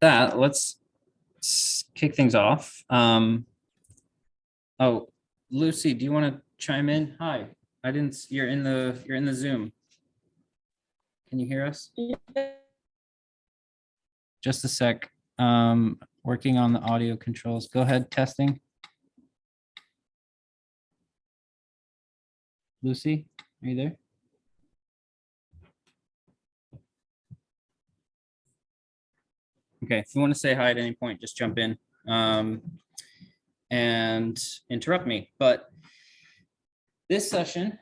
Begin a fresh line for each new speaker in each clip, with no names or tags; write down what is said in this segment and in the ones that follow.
that, let's kick things off. Oh, Lucy, do you want to chime in? Hi, I didn't, you're in the Zoom. Can you hear us? Just a sec. Working on the audio controls. Go ahead, testing. Lucy, are you there? Okay, if you want to say hi at any point, just jump in and interrupt me. But this session,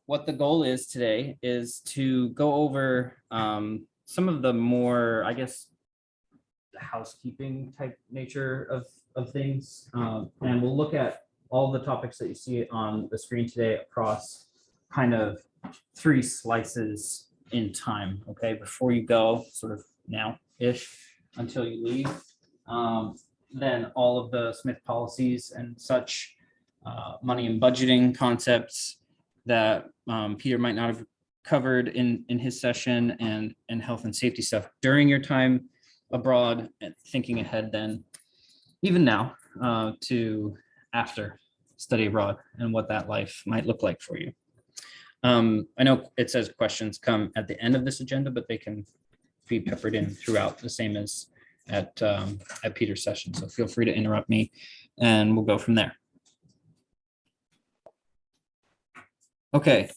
what the goal is today is to go over some of the more, I guess, housekeeping type nature of things. And we'll look at all the topics that you see on the screen today across kind of 3 slices in time, okay? Before you go, sort of now-ish until you leave. Then all of the Smith policies and such, money and budgeting concepts that Peter might not have covered in his session, and health and safety stuff during your time abroad, and thinking ahead then, even now, to after study abroad and what that life might look like for you. I know it says questions come at the end of this agenda, but they can be peppered in throughout, the same as at Peter's session. So feel free to interrupt me and we'll go from there. Okay,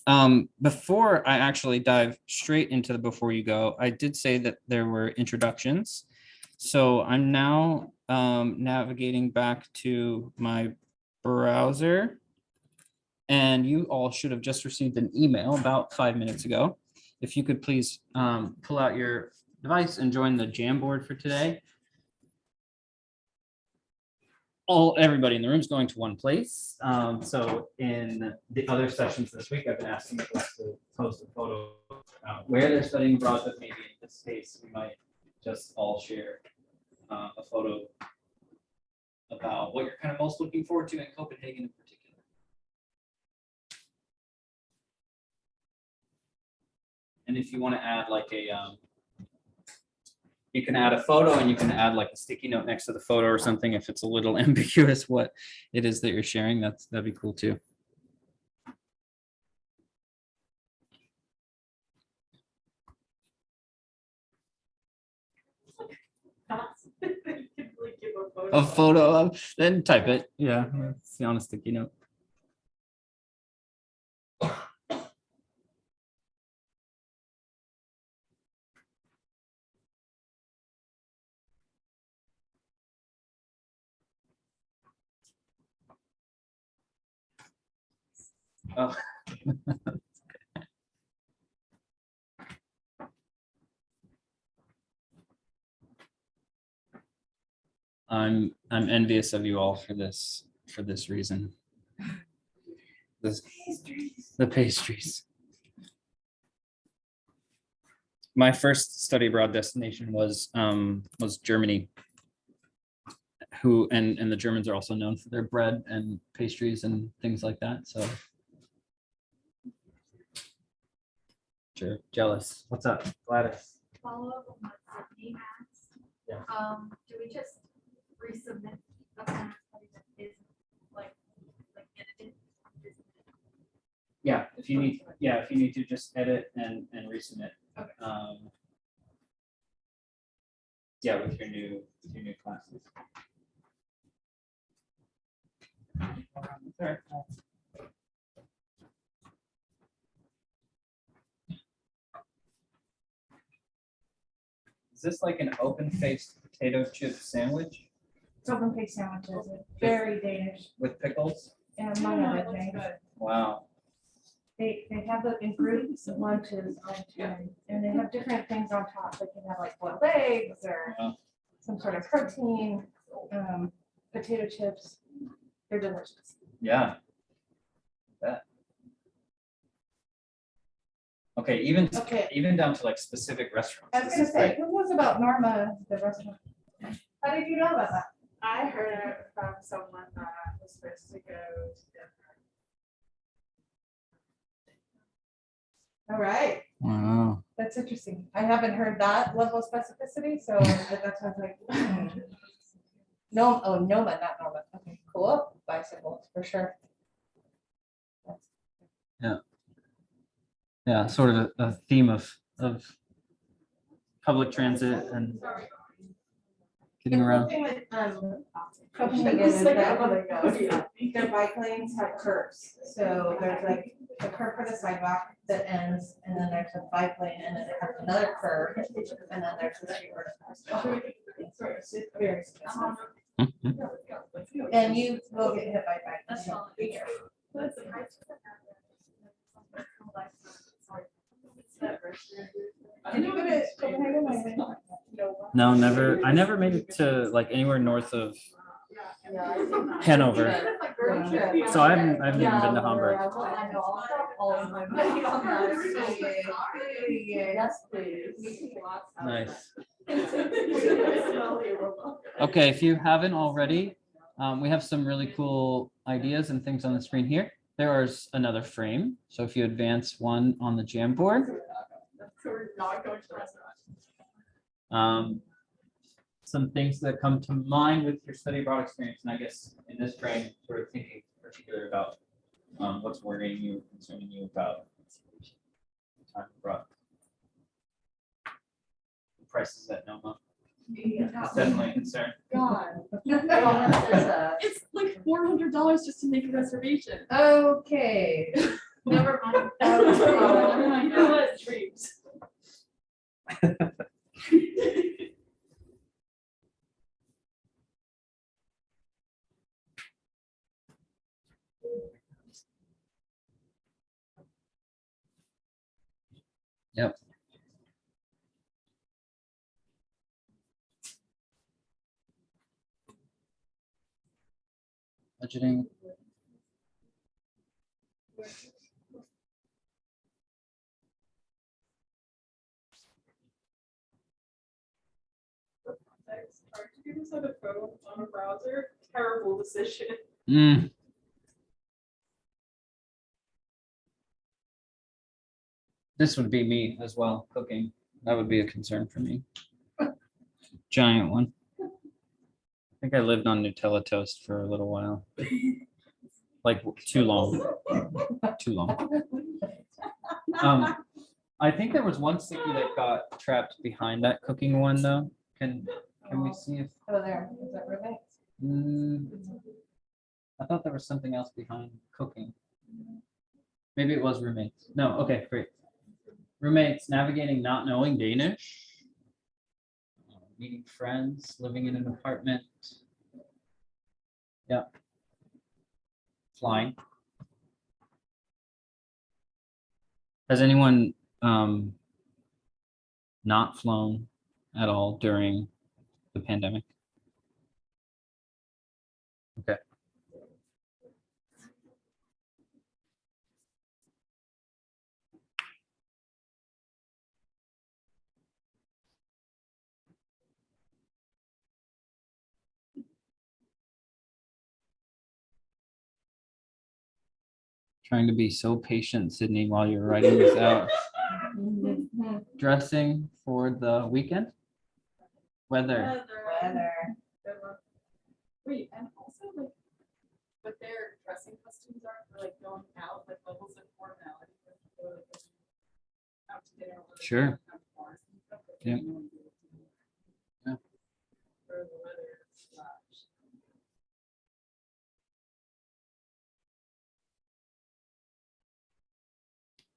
before I actually dive straight into the before you go, I did say that there were introductions. So I'm now navigating back to my browser. And you all should have just received an email about 5 minutes ago. If you could please pull out your device and join the Jamboard for today. Everybody in the room is going to one place. So in the other sessions this week, I've been asking us to post a photo where they're studying abroad, but maybe in this case, we might just all share a photo about what you're kind of most looking forward to in Copenhagen in particular. And if you want to add like a, you can add a photo and you can add like a sticky note next to the photo or something if it's a little ambiguous what it is that you're sharing. That'd be cool too. A photo of, then type it. Yeah, it's on a sticky note. Oh. I'm envious of you all for this reason. The pastries. My first study abroad destination was Germany. And the Germans are also known for their bread and pastries and things like that. So sure, jealous. What's up, Gladys?
Follow up on what Sydney asked.
Yeah.
Do we just resubmit the plan that is like edited?
Yeah, if you need to just edit and resubmit.
Okay.
Yeah, with your new classes. All right. Is this like an open-faced potato chip sandwich
It's open face sandwiches, very Danish,
with pickles?
and among other things.
Wow.
They have them in groups of lunches, and they have different things on top. They can have like boiled eggs or
Wow.
some sort of protein, potato chips. They're delicious.
Yeah. Bet. Okay, even down to like specific restaurants.
I was
This
gonna
is
say,
great.
who was about Norma, the restaurant? How did you know about that?
I heard it from someone that was supposed to go to Denver.
All right,
Wow.
the That's interesting. I haven't heard that level of specificity, so that's why I was like. No, oh, Noma, not Norma. Okay, cool. Bicycles, for sure.
Yeah, sort of a theme of public transit and getting around.
Copenhagen is that their bike lanes have curves. So there's like a curve for the sidewalk that ends, and then there's a bike lane, and then it has another curve, and then there's the street where it's very specific. And you will get hit by bike.
That's all.
Be careful. Did you go to Copenhagen?
No, never. I never made it to like anywhere north of Hanover. So I haven't even been to Hamburg. Nice. Okay, if you haven't already, we have some really cool ideas and things on the screen here. There is another frame. So if you advance one on the Jamboard, some things that come to mind with your study abroad experience, and I guess in this frame, sort of thinking particular about what's worrying you, concerning you about time abroad. The prices at Noma. It's definitely a concern.
God. It's like $400 just to make a reservation.
Okay.
Never mind.
Oh my God, dreams.
Yep. Budgeting.
Hard to do this on a phone, on a browser. Terrible decision.
Mm. This would be me as well, cooking. That would be a concern for me. Giant one. I think I lived on Nutella toast for a little while. Like too long. Too long. I think there was one sticky that got trapped behind that cooking one though. Can we see if
Oh, there. Is that roommates?
I thought there was something else behind cooking. Maybe it was roommates. No, okay, great. Roommates, navigating not knowing Danish. Meeting friends, living in an apartment. Yeah. Flying. Has anyone not flown at all during the pandemic? Okay. Trying to be so patient, Sydney, while you're writing this out. Dressing for the weekend? Weather.
Weather.
Wait, and also like what their dressing costumes are for like going out, like levels of formality. Like, out to dinner or, like,
Sure.
out to bars and stuff, but they
Yeah.
don't wanna do it.
Yeah.
For the weather slash.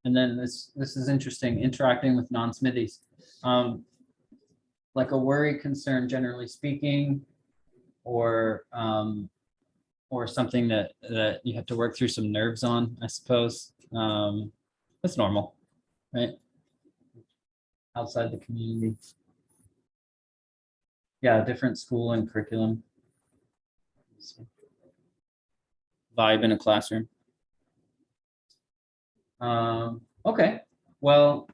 And then this is interesting, interacting with non-smithies. Like a worry, concern, generally speaking, or something that you have to work through some nerves on, I suppose. That's normal, right? Outside the community. Yeah, different school and curriculum. Vibe in a classroom. Okay, well,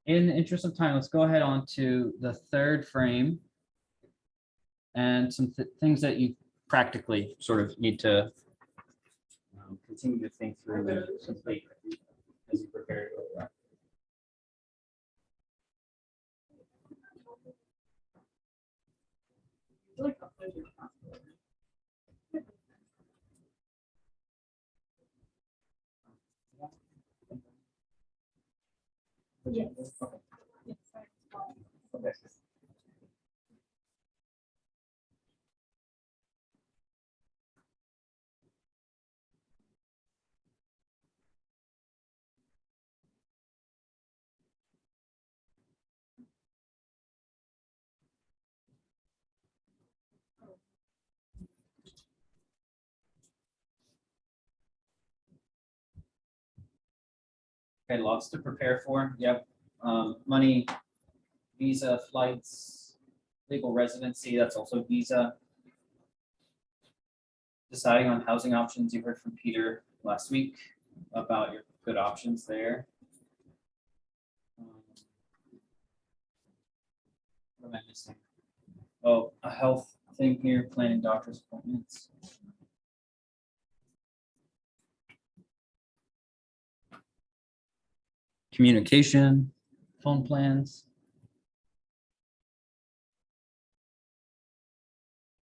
in the interest of time, let's go ahead on to the third frame and some things that you practically sort of need to continue to think through and complete as you prepare to go.
Yes.
Okay.
Yes,
Okay. Okay, lots to prepare for. Yep. Money, visa, flights, legal residency, that's also visa. Deciding on housing options, you heard from Peter last week about your good options there. What am I missing? Oh, a health thing here, planning doctor's appointments. Communication, phone plans.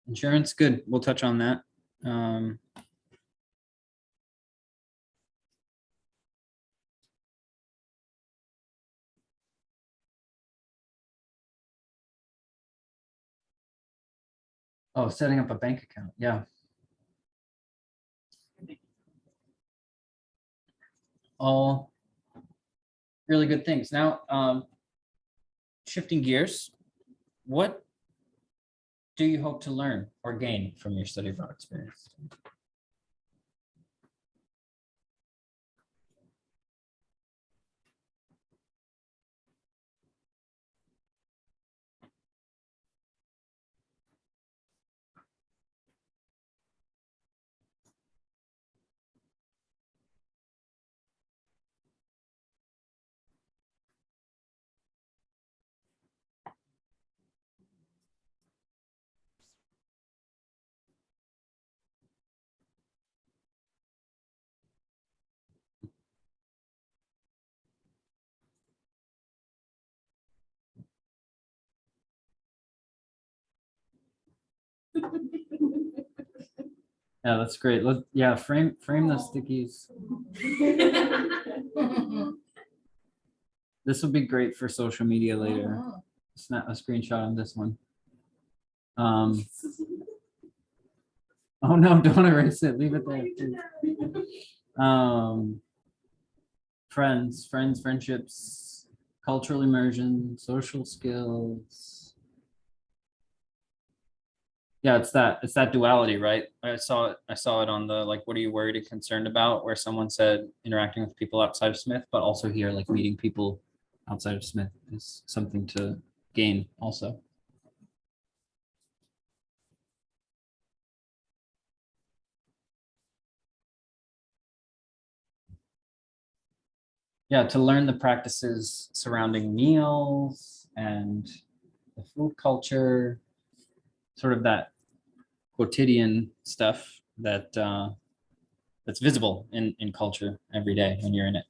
Insurance, good, we'll touch on that. Oh, setting up a bank account, yeah. All really good things. Now, shifting gears, what do you hope to learn or gain from your study abroad experience? Yeah, that's great. Yeah, frame the stickies. This will be great for social media later. Snap a screenshot on this one. Oh no, don't erase it. Leave it there. Friendships, cultural immersion, social skills. Yeah, it's that duality, right? I saw it on the, like, what are you worried and concerned about, where someone said interacting with people outside of Smith, but also here, like meeting people outside of Smith is something to gain also. Yeah, to learn the practices surrounding meals and the food culture, sort of that quotidian stuff that that's visible in culture every day when you're in it.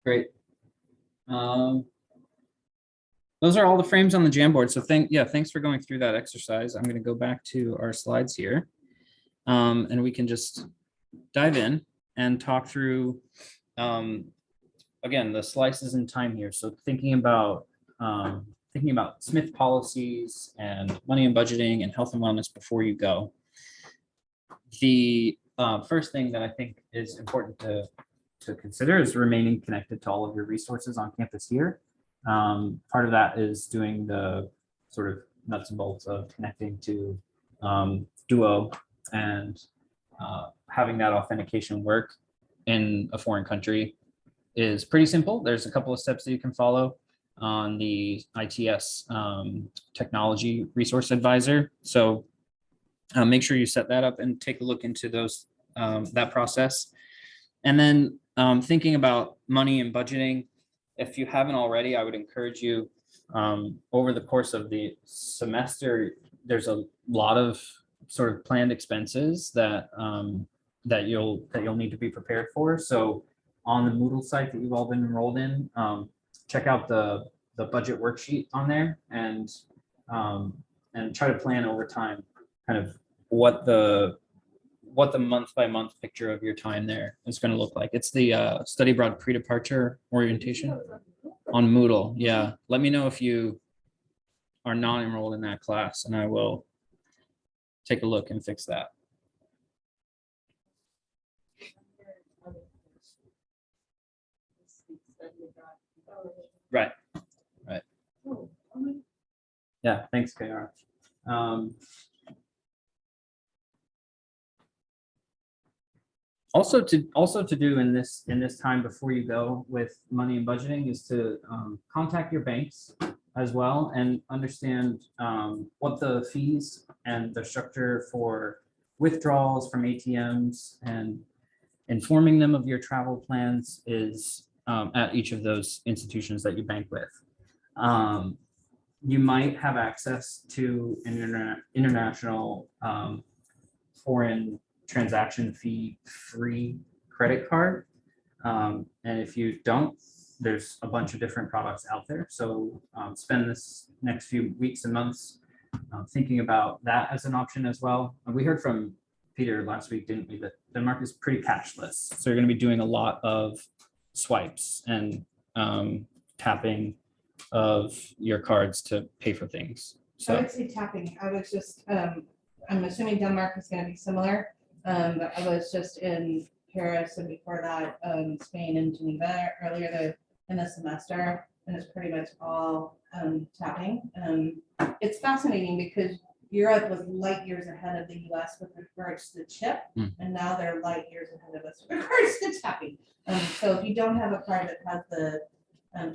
Great. Those are all the frames on the Jamboard. So thanks for going through that exercise. I'm going to go back to our slides here. And we can just dive in and talk through, again, the slices in time here. So thinking about Smith policies and money and budgeting and health and wellness before you go. The first thing that I think is important to consider is remaining connected to all of your resources on campus here. Part of that is doing the sort of nuts and bolts of connecting to Duo and having that authentication work in a foreign country is pretty simple. There's a couple of steps that you can follow on the ITS technology resource advisor. So make sure you set that up and take a look into those that process. And then thinking about money and budgeting, if you haven't already, I would encourage you over the course of the semester, there's a lot of sort of planned expenses that that you'll need to be prepared for. So on the Moodle site that you've all been enrolled in, check out the budget worksheet on there and try to plan over time kind of what the what the month by month picture of your time there is going to look like. It's the study abroad pre-departure orientation on Moodle. Yeah. Let me know if you are not enrolled in that class and I will take a look and fix that. Right. Yeah. Thanks, KR. Also to do in this time before you go with money and budgeting is to contact your banks as well and understand what the fees and the structure for withdrawals from ATMs and informing them of your travel plans is at each of those institutions that you bank with. You might have access to an international foreign transaction fee free credit card. And if you don't, there's a bunch of different products out there. So spend this next few weeks and months thinking about that as an option as well. And we heard from Peter last week, didn't we, that Denmark is pretty cashless. So you're going to be doing a lot of swipes and tapping of your cards to pay for things.
I
So
would say tapping. I was just, I'm assuming Denmark is gonna be similar. But I was just in Paris and before that, Spain and Geneva earlier in the semester, and it's pretty much all tapping. It's fascinating because Europe was light years ahead of the US with regards to the chip, and now they're light years ahead of us with regards to tapping. So if you don't have a card that has the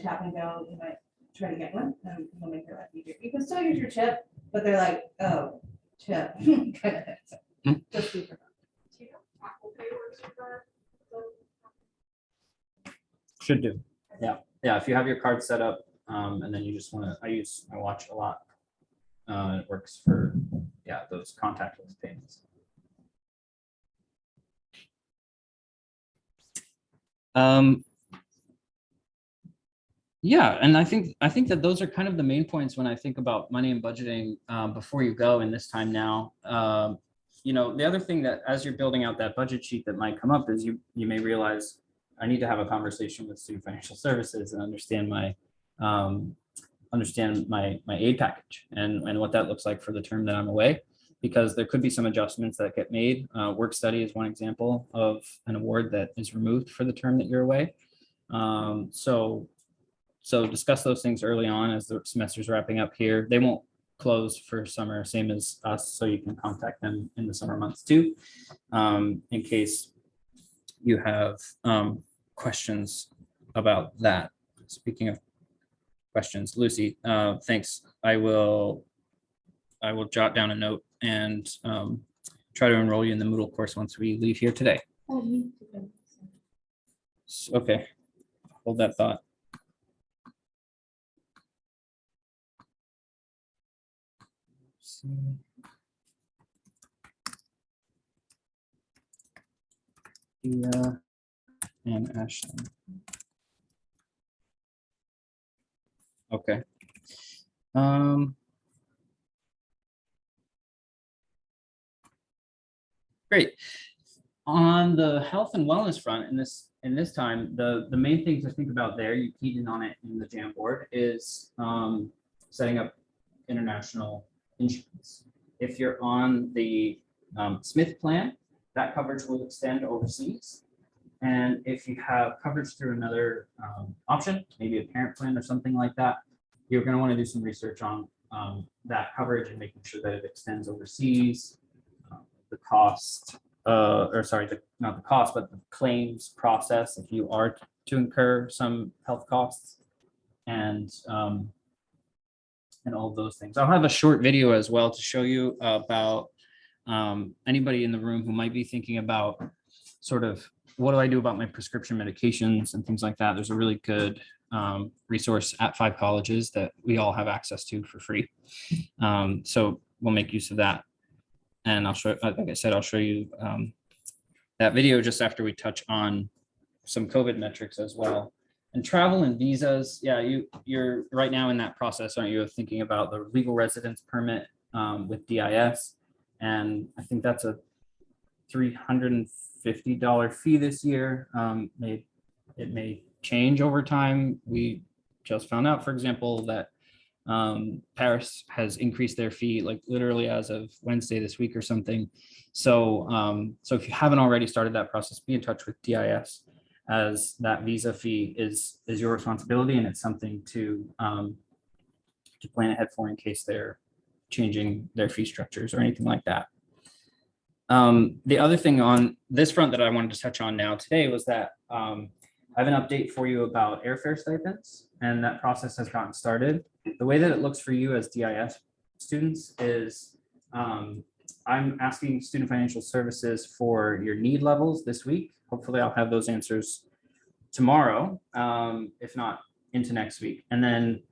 tap and go, you might try to get one. It'll make your life easier. You can still use your chip, but they're like, oh, chip. Kind of thing. So just be prepared.
Do you know if Apple Pay works with that?
should do. Yeah. Yeah. If you have your card set up and then you just want to, I watch a lot. It works for, yeah, those contactless payments. Yeah, and I think that those are kind of the main points when I think about money and budgeting before you go in this time now. You know, the other thing that as you're building out that budget sheet that might come up is you may realize I need to have a conversation with Student Financial Services and understand my aid package and what that looks like for the term that I'm away, because there could be some adjustments that get made. Work study is one example of an award that is removed for the term that you're away. So discuss those things early on as the semester's wrapping up here. They won't close for summer, same as us, so you can contact them in the summer months too, in case you have questions about that. Speaking of questions, Lucy, thanks. I will jot down a note and try to enroll you in the Moodle course once we leave here today. Okay, hold that thought. Yeah, and Ashley. Okay. Great. On the health and wellness front, in this time, the main things to think about there, you keyed in on it in the Jamboard, is setting up international insurance. If you're on the Smith plan, that coverage will extend overseas. And if you have coverage through another option, maybe a parent plan or something like that, you're going to want to do some research on that coverage and making sure that it extends overseas. The cost, not the cost, but the claims process if you are to incur some health costs, and all of those things. I'll have a short video as well to show you about anybody in the room who might be thinking about sort of what do I do about my prescription medications and things like that. There's a really good resource at 5 colleges that we all have access to for free. So we'll make use of that. And I'll show, like I said, I'll show you that video just after we touch on some COVID metrics as well. And travel and visas, yeah, you're right now in that process, aren't you, thinking about the legal residence permit with DIS? And I think that's a $350 fee this year. It may change over time. We just found out, for example, that Paris has increased their fee like literally as of Wednesday this week or something. So if you haven't already started that process, be in touch with DIS, as that visa fee is your responsibility, and it's something to plan ahead for in case they're changing their fee structures or anything like that. The other thing on this front that I wanted to touch on now today was that I have an update for you about airfare stipends, and that process has gotten started. The way that it looks for you as DIS students is I'm asking Student Financial Services for your need levels this week. Hopefully I'll have those answers tomorrow, if not into next week. And then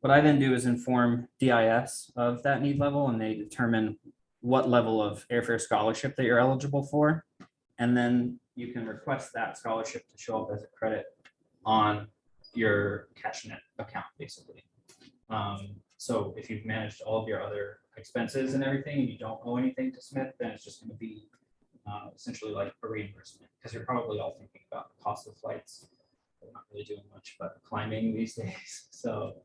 what I then do is inform DIS of that need level, and they determine what level of airfare scholarship that you're eligible for. And then you can request that scholarship to show up as a credit on your CashNet account, basically. So if you've managed all of your other expenses and everything, and you don't owe anything to Smith, then it's just going to be essentially like a reimbursement, because you're probably all thinking about the cost of flights. They're not really doing much but climbing these days. So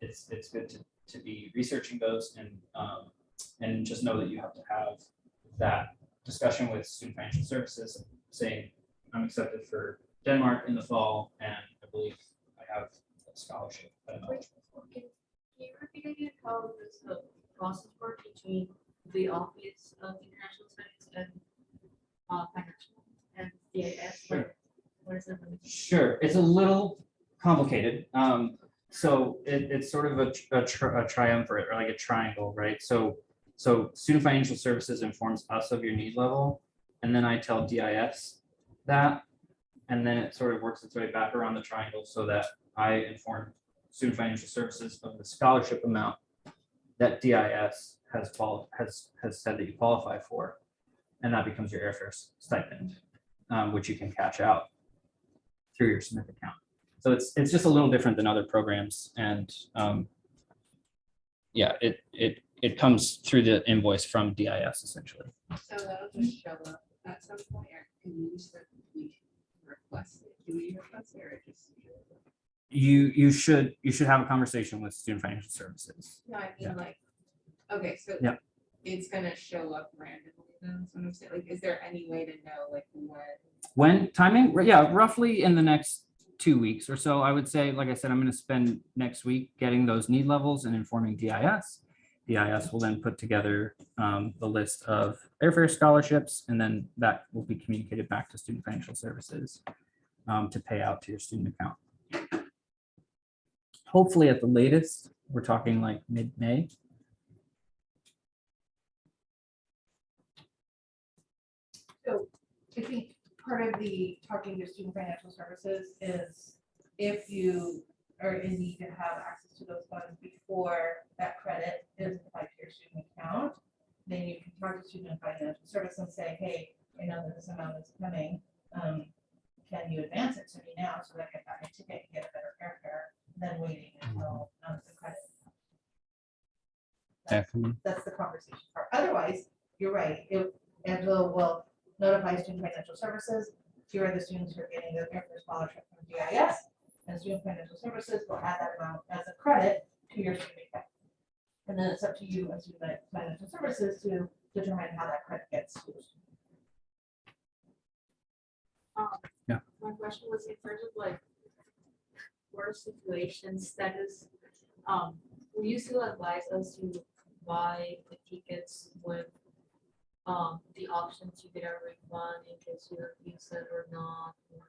it's good to be researching those, and just know that you have to have that discussion with Student Financial Services saying, I'm accepted for Denmark in the fall, and I believe I have a scholarship that I'm eligible for.
Can you repeat again how does the process work between the Office of International Studies and financial and DIS?
Sure.
What is it?
Sure, it's a little complicated. So it's sort of a triumvirate, or like a triangle, right? So Student Financial Services informs us of your need level, and then I tell DIS that, and then it sort of works its way back around the triangle so that I inform Student Financial Services of the scholarship amount that DIS has said that you qualify for, and that becomes your airfare stipend, which you can cash out through your Smith account. So it's just a little different than other programs, and yeah, it comes through the invoice from DIS essentially.
So that'll just show up at some point, or can you just like we request it? Do we request it, or it just?
You should have a conversation with Student Financial Services.
No, I mean
Yeah.
like, okay, so
Yeah.
it's gonna show up randomly then, that's what I'm saying, like, is there any way to know like when?
When timing? Yeah, roughly in the next 2 weeks or so, I would say. Like I said, I'm going to spend next week getting those need levels and informing DIS. DIS will then put together the list of airfare scholarships, and then that will be communicated back to Student Financial Services to pay out to your student account. Hopefully at the latest, we're talking like mid-May.
So I think part of the talking to Student Financial Services is if you are in need to have access to those funds before that credit is applied to your student account, then you can talk to Student Financial Service and say, hey, I know that this amount is coming. Can you advance it to me now so that I can buy a ticket and get a better airfare than waiting until the credit? That's the conversation part. Otherwise, you're right. Angela will notify Student Financial Services. Here are the students who are getting the airfare scholarship from DIS, and Student Financial Services will add that amount as a credit to your student account. And then it's up to you as Student Financial Services to determine how that credit gets used.
Yeah.
My question was in terms of like worst situations, that is, we used to advise us to buy the tickets with the option to get a refund in case you use it or not. Or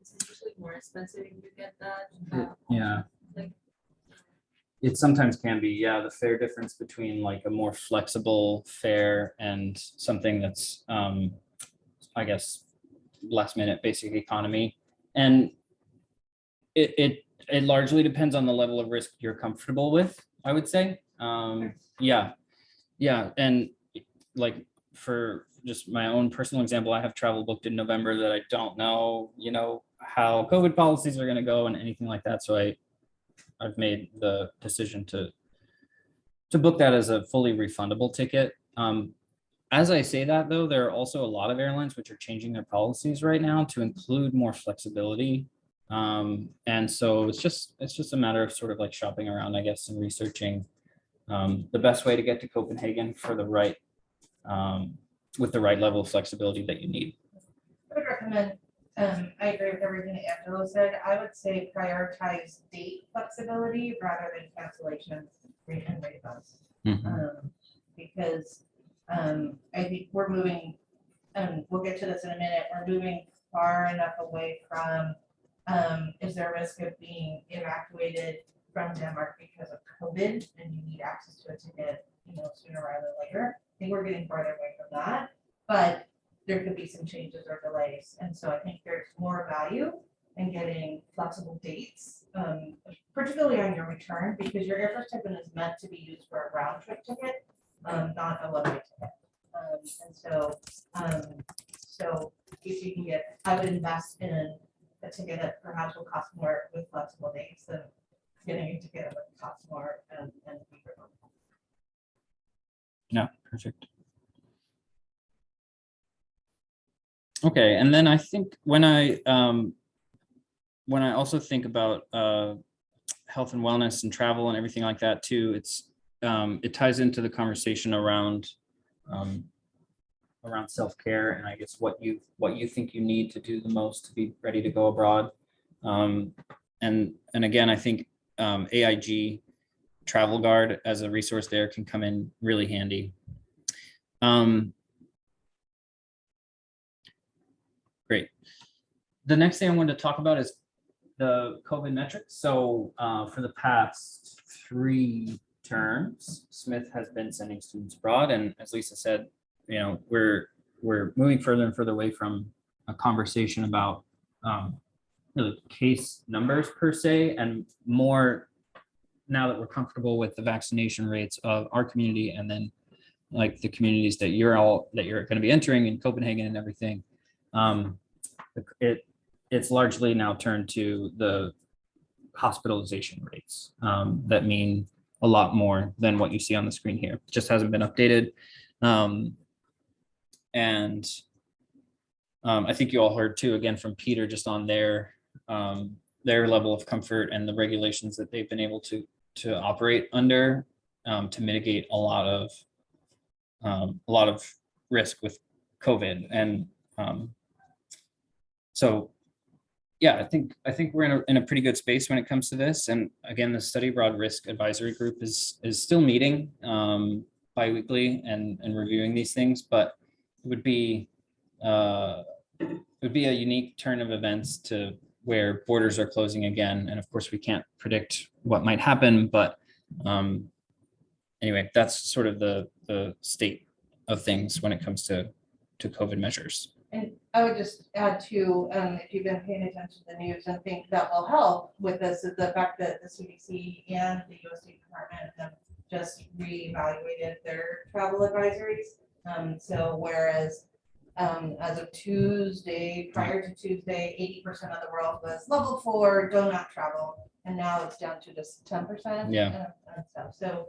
it's usually more expensive if you get that.
Yeah.
Like,
It sometimes can be, yeah, the fare difference between like a more flexible fare and something that's, I guess, last minute basic economy. And it largely depends on the level of risk you're comfortable with, I would say. Yeah. And like for just my own personal example, I have travel booked in November that I don't know, how COVID policies are going to go and anything like that. So I've made the decision to book that as a fully refundable ticket. as I say that, though, there are also a lot of airlines which are changing their policies right now to include more flexibility. And so it's just a matter of sort of like shopping around, I guess, and researching the best way to get to Copenhagen for the right, with the right level of flexibility that you need.
I would recommend, I agree with everything Angela said. I would say prioritize date flexibility rather than cancellation and refunds. Because I think we're moving, we'll get to this in a minute, we're moving far enough away from, is there a risk of being evacuated from Denmark because of COVID and you need access to a ticket, sooner rather than later? I think we're getting farther away from that, but there could be some changes or delays. And so I think there's more value in getting flexible dates, particularly on your return, because your airfare stipend is meant to be used for a round trip ticket, not a one-way ticket. So if you can get, I would invest in a ticket that perhaps will cost more with flexible dates than getting a ticket that would cost more and be remote.
Yeah, perfect. Okay, and then I think when I also think about health and wellness and travel and everything like that too, it ties into the conversation around self-care and I guess what you think you need to do the most to be ready to go abroad. And again, I think AIG Travel Guard as a resource there can come in really handy. Great. The next thing I wanted to talk about is the COVID metrics. So for the past 3 terms, Smith has been sending students abroad, and as Lisa said, we're moving further and further away from a conversation about really case numbers per se, and more now that we're comfortable with the vaccination rates of our community, and then like the communities that you're going to be entering in Copenhagen and everything. It's largely now turned to the hospitalization rates that mean a lot more than what you see on the screen here. It just hasn't been updated. And I think you all heard too, again, from Peter, just on their level of comfort and the regulations that they've been able to operate under to mitigate a lot of risk with COVID. And so, yeah, I think we're in a pretty good space when it comes to this. And again, the Study Abroad Risk Advisory Group is still meeting bi-weekly and reviewing these things, but it would be a unique turn of events to where borders are closing again. And of course, we can't predict what might happen, but anyway, that's sort of the state of things when it comes to COVID measures.
And I would just add to, if you've been paying attention to the news, and think that will help with this is the fact that the CDC and the US State Department have just reevaluated their travel advisories. So whereas as of Tuesday, prior to Tuesday, 80% of the world was level 4, do not travel. And now it's down to just 10%.
Yeah.
And stuff. So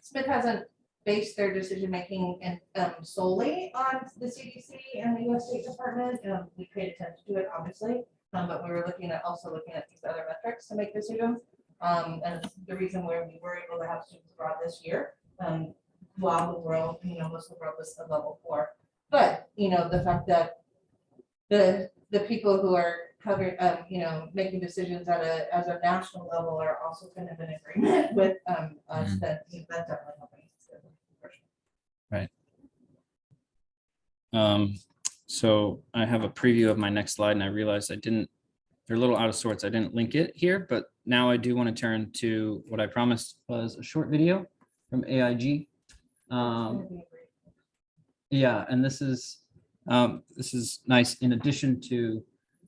Smith hasn't based their decision-making and solely on the CDC and the US State Department. We paid attention to it, obviously, but we were also looking at these other metrics to make decisions. And the reason where we were able to have students abroad this year, while the world, most of the world was at level 4. But, the fact that the people who are covered, making decisions at a national level are also kind of in agreement with us, that that's definitely helping.
Right. So I have a preview of my next slide, and I realized they're a little out of sorts. I didn't link it here, but now I do want to turn to what I promised was a short video from AIG. Yeah, and this is nice. In addition to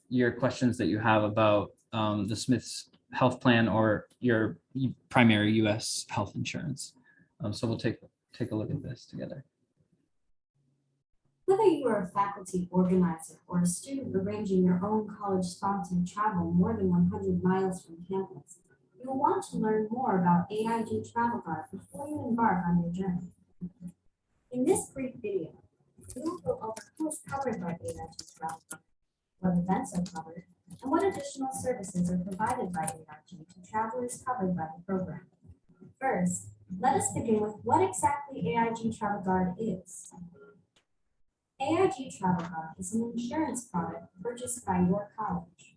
your questions that you have about the Smith's health plan or your primary U.S. health insurance. So we'll take a look at this together.
Whether you are a faculty organizer or a student arranging your own college-sponsored travel more than 100 miles from campus, you will want to learn more about AIG Travel Guard before you embark on your journey. In this brief video, we will go over who is covered by AIG Travel Guard, what events are covered, and what additional services are provided by AIG to travelers covered by the program. First, let us begin with what exactly AIG Travel Guard is. AIG Travel Guard is an insurance product purchased by your college.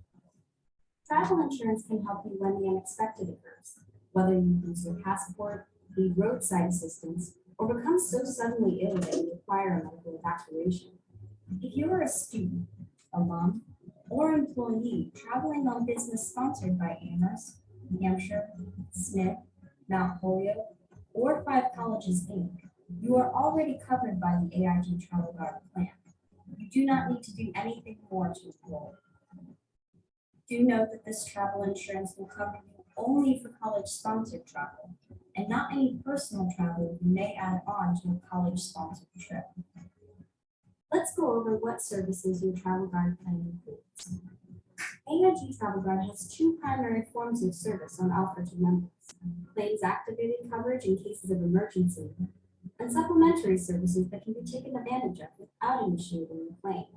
Travel insurance can help you when the unexpected occurs, whether you lose your passport, need roadside assistance, or become so suddenly ill that you require a medical evacuation. If you are a student, alum, or employee traveling on business sponsored by Amherst, New Hampshire, Smith, Mount Holyoke, or 5 Colleges Inc., you are already covered by the AIG Travel Guard plan. You do not need to do anything more to enroll. Do note that this travel insurance will cover you only for college-sponsored travel, and not any personal travel you may add on to a college-sponsored trip. Let's go over what services your Travel Guard plan includes. AIG Travel Guard has 2 primary forms of service on offer to members: claims activated coverage in cases of emergency, and supplementary services that can be taken advantage of without initiating a claim.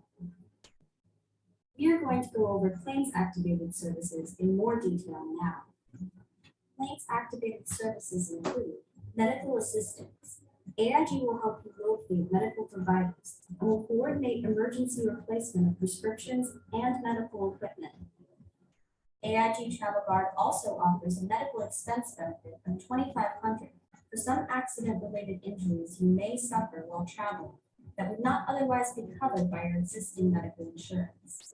We are going to go over claims activated services in more detail now. Claims activated services include medical assistance. AIG will help you locate medical providers and will coordinate emergency replacement of prescriptions and medical equipment. AIG Travel Guard also offers a medical expense benefit of $2,500 for some accident-related injuries you may suffer while traveling that would not otherwise be covered by your existing medical insurance.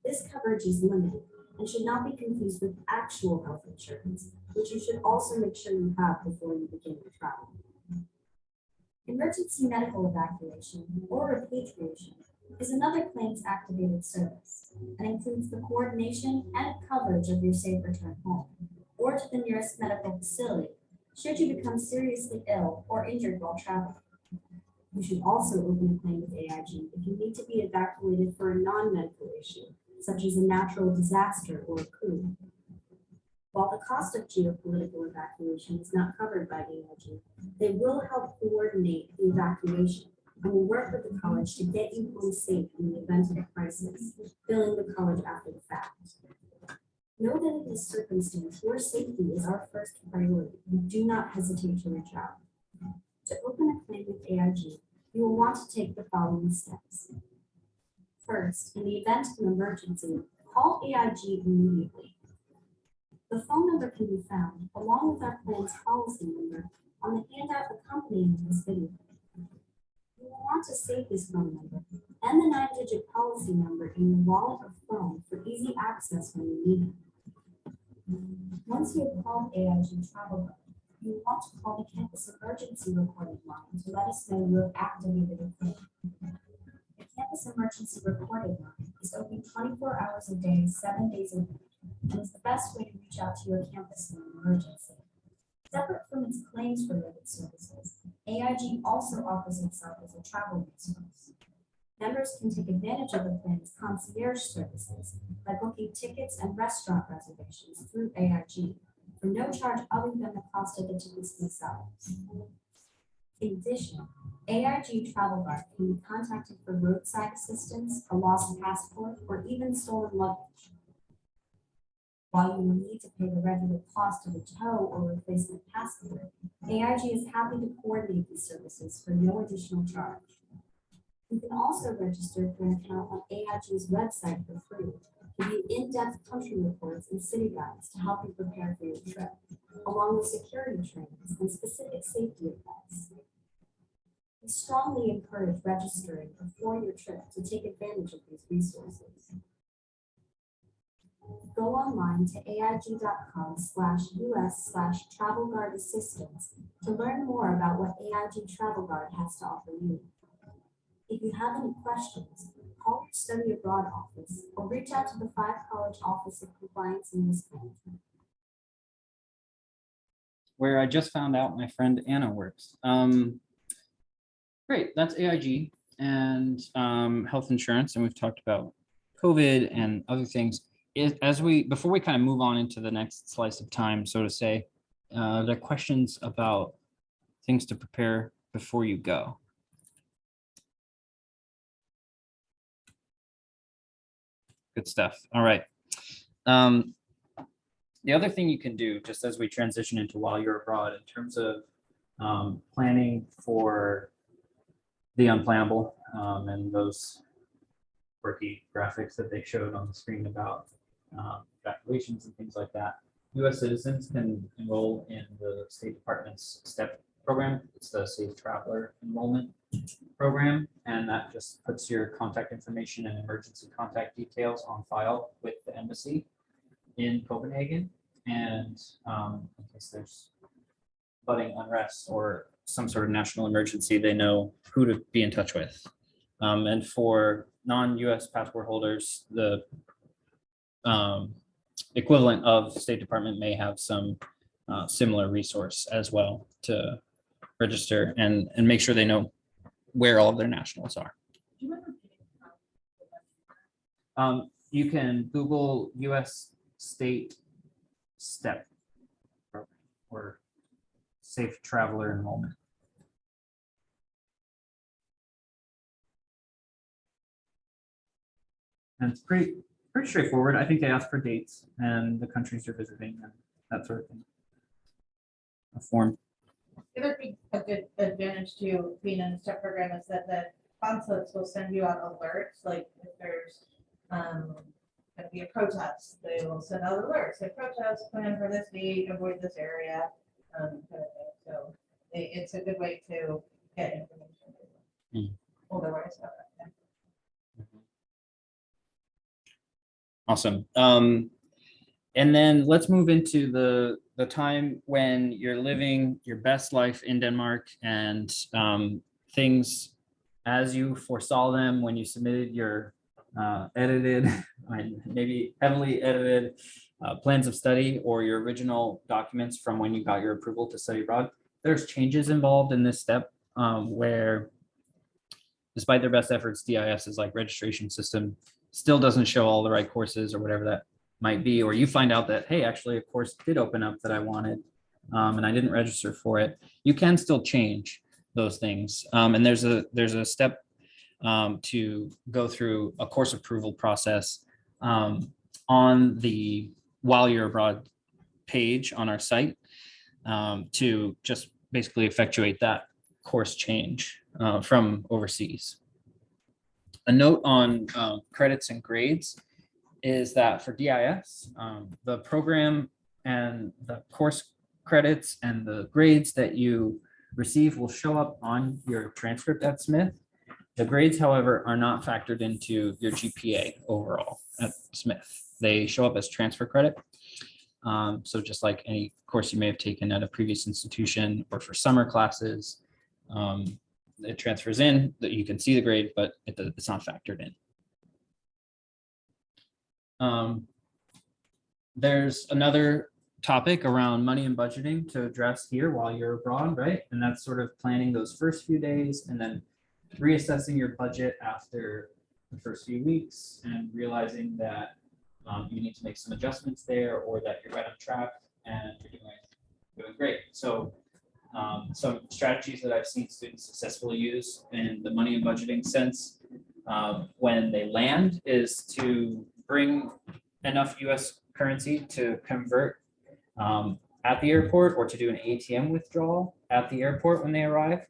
This coverage is limited and should not be confused with actual health insurance, which you should also make sure you have before you begin your travel. Emergency medical evacuation or repatriation is another claims-activated service and includes the coordination and coverage of your safe return home or to the nearest medical facility should you become seriously ill or injured while traveling. You should also open a claim with AIG if you need to be evacuated for a non-medical issue, such as a natural disaster or a coup. While the cost of geopolitical evacuation is not covered by AIG, they will help coordinate the evacuation and will work with the college to get you home safe in the event of a crisis, billing the college after the fact. Know that in this circumstance, your safety is our first priority. Do not hesitate to reach out. To open a claim with AIG, you will want to take the following steps. First, in the event of an emergency, call AIG immediately. The phone number can be found, along with our plan's policy number, on the handout accompanying this video. You will want to save this phone number and the 9-digit policy number in your wallet or phone for easy access when you need it. Once you have called AIG Travel Guard, you will want to call the campus emergency recording line to let us know you have activated a claim. The campus emergency recording line is open 24 hours a day, 7 days a week, and is the best way to reach out to your campus in an emergency. Separate from its claims-related services, AIG also offers itself as a travel resource. Members can take advantage of the plan's concierge services by booking tickets and restaurant reservations through AIG for no charge other than the cost of the tickets themselves. In addition, AIG Travel Guard can be contacted for roadside assistance, a lost passport, or even stolen luggage. While you will need to pay the regular cost of a tow or replacement passport, AIG is happy to coordinate these services for no additional charge. You can also register for an account on AIG's website for free to view in-depth country reports and city guides to help you prepare for your trip, along with security trainings and specific safety advice. We strongly encourage registering before your trip to take advantage of these resources. Go online to aig.com/us/travelguardassistance to learn more about what AIG Travel Guard has to offer you. If you have any questions, call your study abroad office or reach out to the 5 College Office of Compliance and Risk Management.
Where I just found out my friend Anna works. Great, that's AIG and health insurance, and we've talked about COVID and other things. Before we kind of move on into the next slice of time, so to say, there are questions about things to prepare before you go. Good stuff. All right. The other thing you can do, just as we transition into while you're abroad, in terms of planning for the unplannable and those quirky graphics that they showed on the screen about evacuations and things like that. U.S. citizens can enroll in the State Department's STEP program. It's the Safe Traveler Enrollment Program, and that just puts your contact information and emergency contact details on file with the embassy in Copenhagen. And in case there's budding unrest or some sort of national emergency, they know who to be in touch with. And for non-US passport holders, the equivalent of State Department may have some similar resource as well to register and make sure they know where all of their nationals are.
Do you remember getting
You can Google US State STEP program or Safe Traveler Enrollment. And it's pretty straightforward. I think they ask for dates and the countries you're visiting and that sort of thing. A form.
The other thing, a good advantage to being in the STEP program is that the consulates will send you out alerts, like if there's gonna be a protest, they will send out alerts, like protest, plan for this date, avoid this area. Kind of thing. So it's a good way to get information. Otherwise,
Awesome. And then let's move into the time when you're living your best life in Denmark and things as you foresaw them when you submitted your edited and maybe heavily edited plans of study or your original documents from when you got your approval to study abroad. There's changes involved in this step where despite their best efforts, DIS's like registration system still doesn't show all the right courses or whatever that might be, or you find out that, hey, actually a course did open up that I wanted and I didn't register for it. You can still change those things. And there's a step to go through a course approval process on the While You're Abroad page on our site to just basically effectuate that course change from overseas. A note on credits and grades is that for DIS, the program and the course credits and the grades that you receive will show up on your transcript at Smith. The grades, however, are not factored into your GPA overall at Smith. They show up as transfer credit. So just like any course you may have taken at a previous institution or for summer classes, it transfers in that you can see the grade, but it's not factored in. There's another topic around money and budgeting to address here while you're abroad, right? And that's sort of planning those first few days and then reassessing your budget after the first few weeks and realizing that you need to make some adjustments there or that you're right on track and you're doing great. So some strategies that I've seen students successfully use in the money and budgeting sense when they land is to bring enough US currency to convert at the airport or to do an ATM withdrawal at the airport when they arrive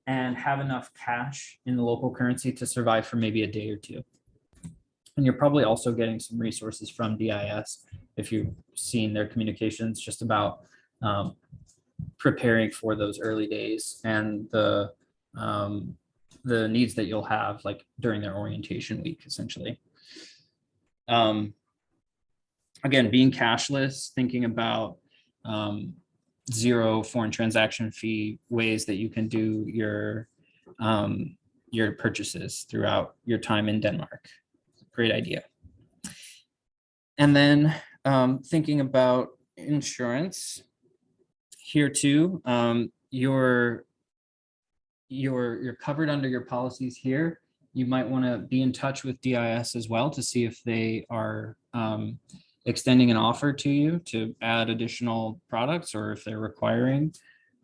and have enough cash in the local currency to survive for maybe a day or two. And you're probably also getting some resources from DIS if you've seen their communications just about preparing for those early days and the needs that you'll have like during their orientation week, essentially. Again, being cashless, thinking about zero foreign transaction fee ways that you can do your purchases throughout your time in Denmark. Great idea. And then thinking about insurance here too, you're covered under your policies here. You might want to be in touch with DIS as well to see if they are extending an offer to you to add additional products or if they're requiring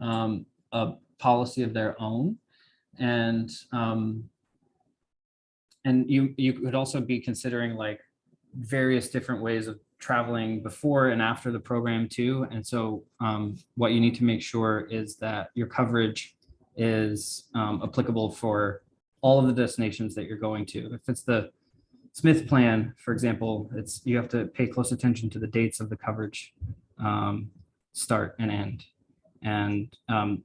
a policy of their own. And you could also be considering like various different ways of traveling before and after the program too. And so what you need to make sure is that your coverage is applicable for all of the destinations that you're going to. If it's the Smith plan, for example, you have to pay close attention to the dates of the coverage start and end. And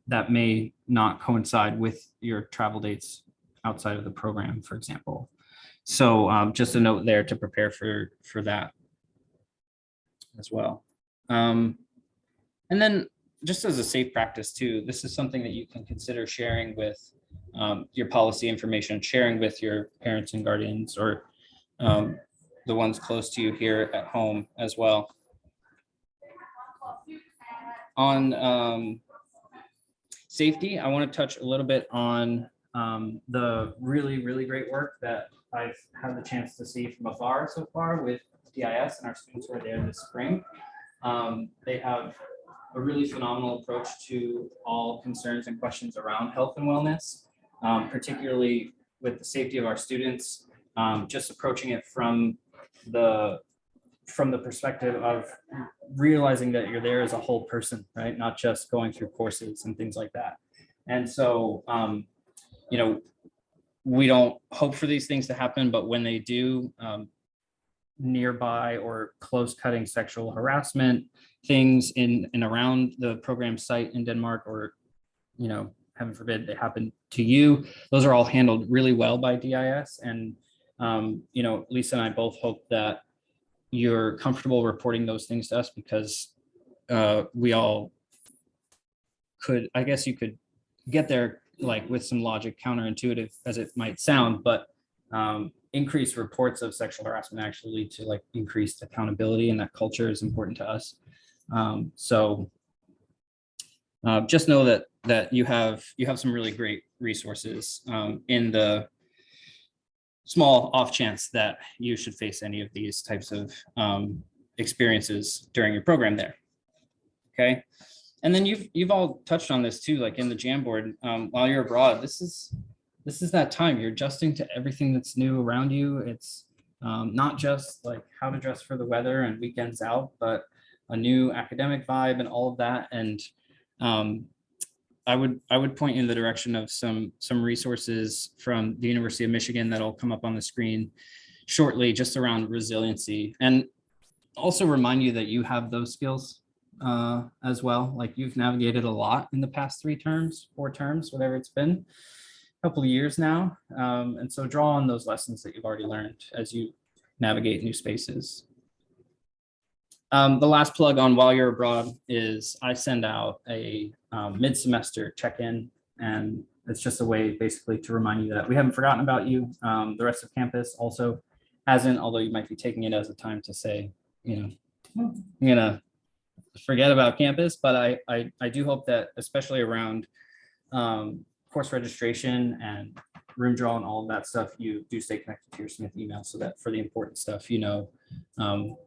that may not coincide with your travel dates outside of the program, for example. So just a note there to prepare for that as well. And then just as a safe practice too, this is something that you can consider sharing with your policy information, sharing with your parents and guardians, or the ones close to you here at home as well. On safety, I want to touch a little bit on the really, really great work that I've had the chance to see from afar so far with DIS and our students who are there this spring. They have a really phenomenal approach to all concerns and questions around health and wellness, particularly with the safety of our students, just approaching it from the perspective of realizing that you're there as a whole person, right? Not just going through courses and things like that. And so, you know, we don't hope for these things to happen, but when they do, nearby or close cutting sexual harassment things in and around the program site in Denmark, or, you know, heaven forbid they happen to you, those are all handled really well by DIS. And, you know, Lisa and I both hope that you're comfortable reporting those things to us, because we all could, I guess you could get there like with some logic, counterintuitive as it might sound, but increased reports of sexual harassment actually lead to like increased accountability, and that culture is important to us. So just know that you have some really great resources in the small off chance that you should face any of these types of experiences during your program there. Okay. And then you've all touched on this too, like in the Jamboard, while you're abroad, this is that time you're adjusting to everything that's new around you. It's not just like how to dress for the weather and weekends out, but a new academic vibe and all of that. And I would point you in the direction of some resources from the University of Michigan that'll come up on the screen shortly, just around resiliency, and also remind you that you have those skills as well. Like you've navigated a lot in the past 4 terms, whatever it's been, a couple of years now. And so draw on those lessons that you've already learned as you navigate new spaces. The last plug on while you're abroad is I send out a mid-semester check-in, and it's just a way basically to remind you that we haven't forgotten about you. The rest of campus also hasn't, although you might be taking it as a time to say, you know, I'm gonna forget about campus, but I do hope that, especially around course registration and room draw and all of that stuff, you do stay connected to your Smith email, so that for the important stuff, you know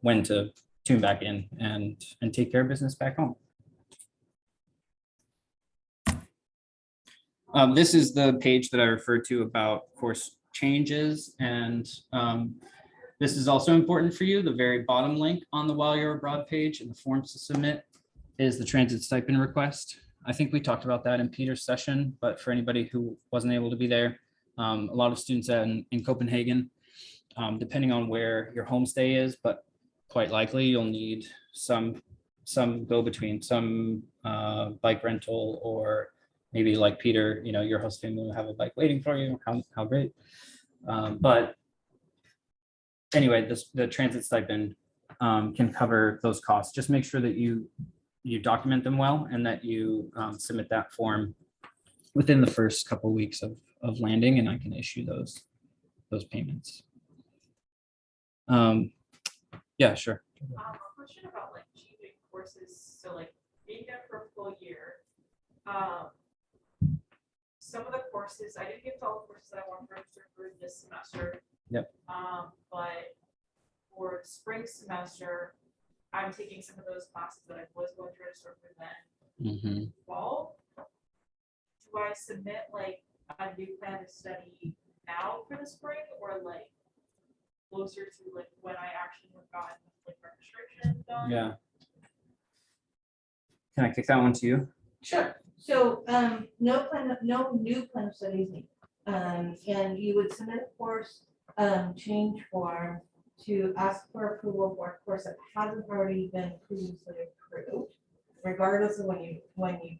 when to tune back in and take care of business back home. This is the page that I referred to about course changes, and this is also important for you. The very bottom link on the While You're Abroad page and the forms to submit is the transit stipend request. I think we talked about that in Peter's session, but for anybody who wasn't able to be there, a lot of students in Copenhagen, depending on where your homestay is, but quite likely you'll need some go between, some bike rental, or maybe like Peter, you know, your host family will have a bike waiting for you. How great. But anyway, the transit stipend can cover those costs. Just make sure that you document them well, and that you submit that form within the first couple of weeks of landing, and I can issue those payments. Yeah, sure.
A question about like changing courses. So like being there for a full year. Some of the courses, I didn't get to all the courses that I wanted to register for this semester.
Yep.
But for spring semester, I'm taking some of those classes that I was going to register for then. Fall. Do I submit like a new plan of study now for the spring, or like closer to like when I actually have gotten like registration done.
Yeah. Can I kick that one to you?
Sure. So, no new plan of studies needed. And you would submit a course, change form to ask for approval for a course that hasn't already been previously approved, regardless of when you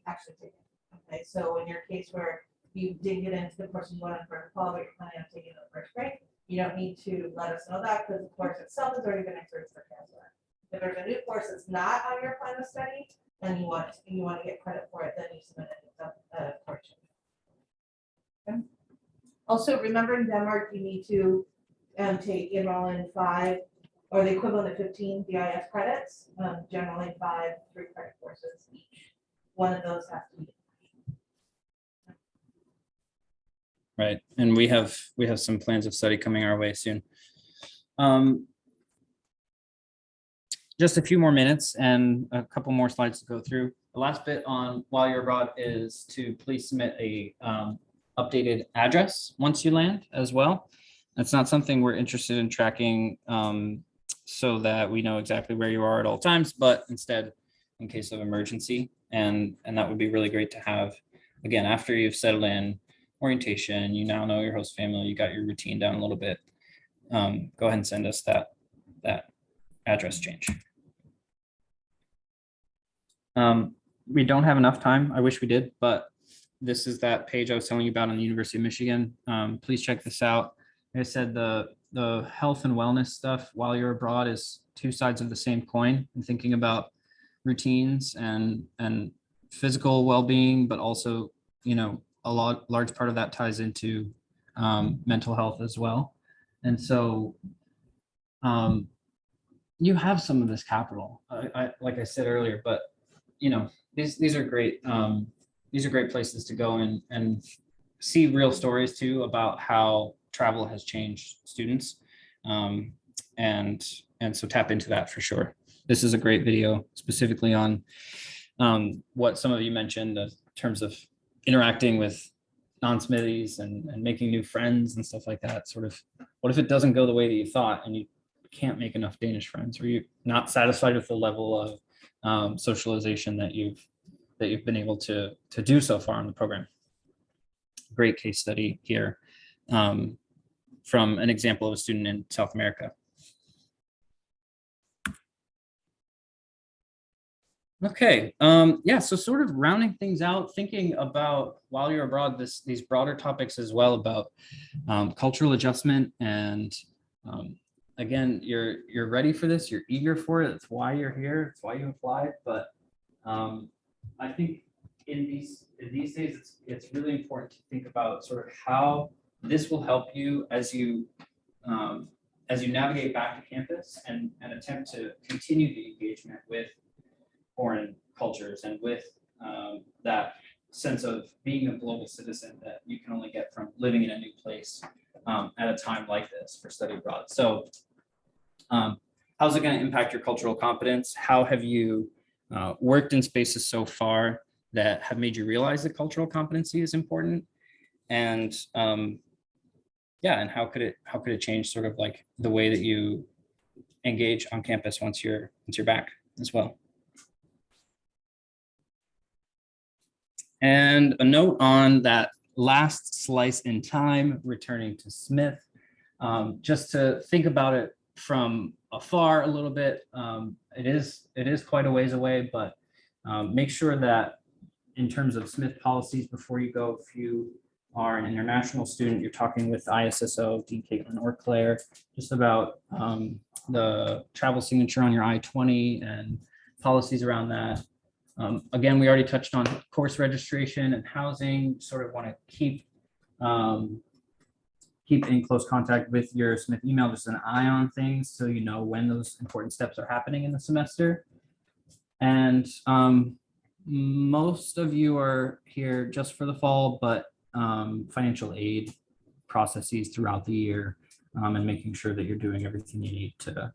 actually take it. Okay, so in your case where you did get into the course you wanted for the fall, but you're planning on taking it in the first grade, you don't need to let us know that because the course itself has already been approved for cancer. If there's a new course that's not on your plan of study, and you want to get credit for it, then you submit a course change. Okay. Also, remember in Denmark, you need to enroll in 5 or the equivalent of 15 BIS credits, generally 5 3-credit courses each. One of those has to be.
Right, and we have some plans of study coming our way soon. Just a few more minutes and a couple more slides to go through. The last bit on while you're abroad is to please submit a updated address once you land as well. That's not something we're interested in tracking so that we know exactly where you are at all times, but instead in case of emergency. And that would be really great to have, again, after you've settled in, orientation, you now know your host family, you got your routine down a little bit. Go ahead and send us that address change. We don't have enough time. I wish we did, but this is that page I was telling you about on the University of Michigan. Please check this out. Like I said, the health and wellness stuff while you're abroad is 2 sides of the same coin. And thinking about routines and physical well-being, but also, you know, large part of that ties into mental health as well. And so you have some of this capital, like I said earlier, but you know, these are great. These are great places to go and see real stories too about how travel has changed students. And so tap into that for sure. This is a great video specifically on what some of you mentioned in terms of interacting with non-Smithies and making new friends and stuff like that. Sort of, what if it doesn't go the way that you thought and you can't make enough Danish friends, or you're not satisfied with the level of socialization that you've been able to do so far in the program. Great case study here from an example of a student in South America. Okay, yeah, so sort of rounding things out, thinking about while you're abroad, these broader topics as well about cultural adjustment. And again, you're ready for this, you're eager for it, it's why you're here, it's why you applied. But I think in these days, it's really important to think about sort of how this will help you as you navigate back to campus and attempt to continue the engagement with foreign cultures and with that sense of being a global citizen that you can only get from living in a new place at a time like this for study abroad. So how's it going to impact your cultural competence? How have you worked in spaces so far that have made you realize that cultural competency is important? And yeah, and how could it change sort of like the way that you engage on campus once you're back as well? And a note on that last slice in time, returning to Smith, just to think about it from afar a little bit. It is quite a ways away, but make sure that in terms of Smith policies before you go, if you are an international student, you're talking with ISSO, Dean Caitlin or Claire, just about the travel signature on your I-20 and policies around that. Again, we already touched on course registration and housing. Sort of want to keep in close contact with your Smith email, just an eye on things so you know when those important steps are happening in the semester. And most of you are here just for the fall, but financial aid processes throughout the year and making sure that you're doing everything you need to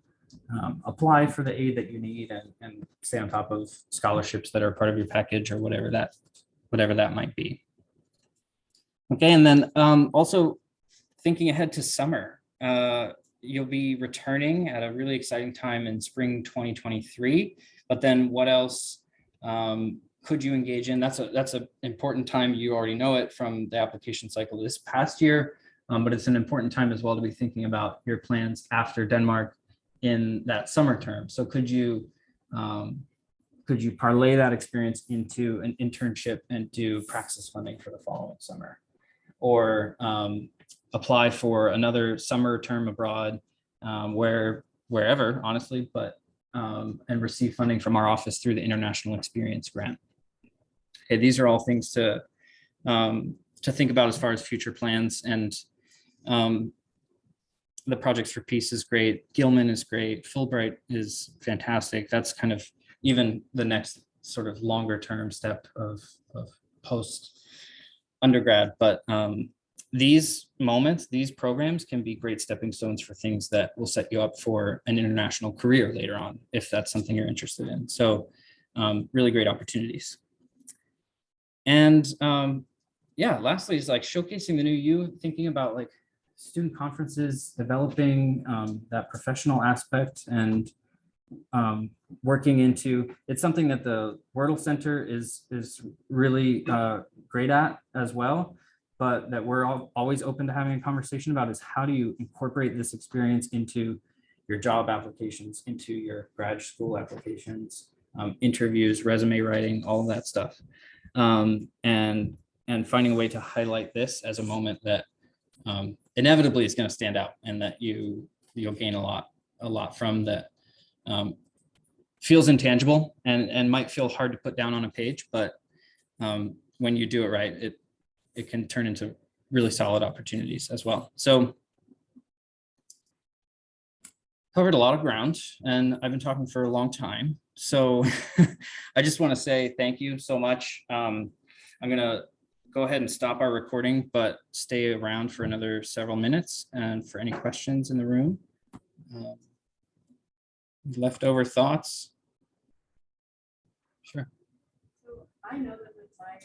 apply for the aid that you need and stay on top of scholarships that are part of your package or whatever that might be. Okay, and then also thinking ahead to summer, you'll be returning at a really exciting time in spring 2023. But then what else could you engage in? That's an important time. You already know it from the application cycle this past year, but it's an important time as well to be thinking about your plans after Denmark in that summer term. So could you parlay that experience into an internship and do praxis funding for the following summer? Or apply for another summer term abroad, wherever, honestly, but and receive funding from our office through the International Experience Grant. Okay, these are all things to think about as far as future plans. And the Projects for Peace is great. Gilman is great. Fulbright is fantastic. That's kind of even the next sort of longer term step of post undergrad. But these moments, these programs can be great stepping stones for things that will set you up for an international career later on, if that's something you're interested in. So really great opportunities. And yeah, lastly is like showcasing the new you, thinking about like student conferences, developing that professional aspect, and working into, it's something that the Wordle Center is really great at as well, but that we're always open to having a conversation about is how do you incorporate this experience into your job applications, into your grad school applications, interviews, resume writing, all of that stuff. And finding a way to highlight this as a moment that inevitably is going to stand out, and that you'll gain a lot from, that feels intangible and might feel hard to put down on a page, but when you do it right, it can turn into really solid opportunities as well. So covered a lot of ground, and I've been talking for a long time. So I just want to say thank you so much. I'm going to go ahead and stop our recording, but stay around for another several minutes, and for any questions in the room. Leftover thoughts? Sure.
So I know that with my